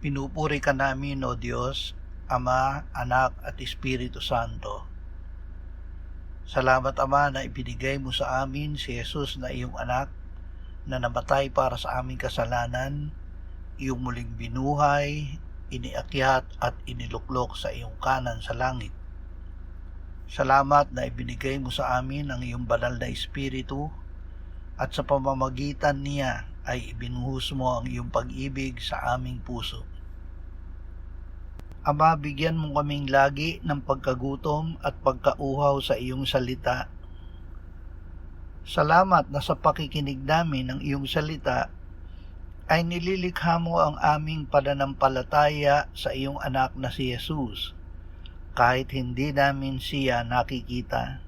Pinupuri ka namin, O Diyos, Ama, Anak at Espiritu Santo. Salamat, Ama, na ibinigay mo sa amin si Jesus na iyong anak na namatay para sa aming kasalanan, iyong muling binuhay, iniakyat at iniluklok sa iyong kanan sa langit. Salamat na ibinigay mo sa amin ang iyong banal na Espiritu at sa pamamagitan niya ay ibinuhos mo ang iyong pag-ibig sa aming puso. Ama, bigyan mo kaming lagi ng pagkagutom at pagkauhaw sa iyong salita. Salamat na sa pakikinig namin ng iyong salita ay nililikha mo ang aming pananampalataya sa iyong anak na si Jesus, kahit hindi namin siya nakikita.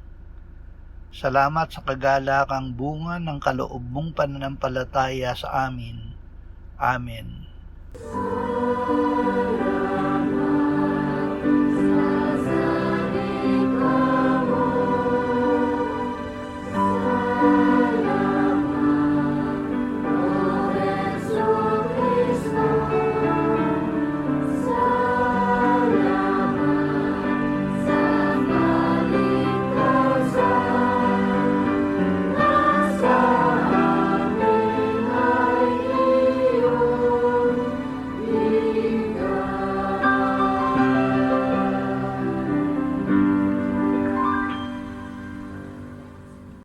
Salamat sa kagalakang bunga ng kaloob mong pananampalataya sa amin. Amen.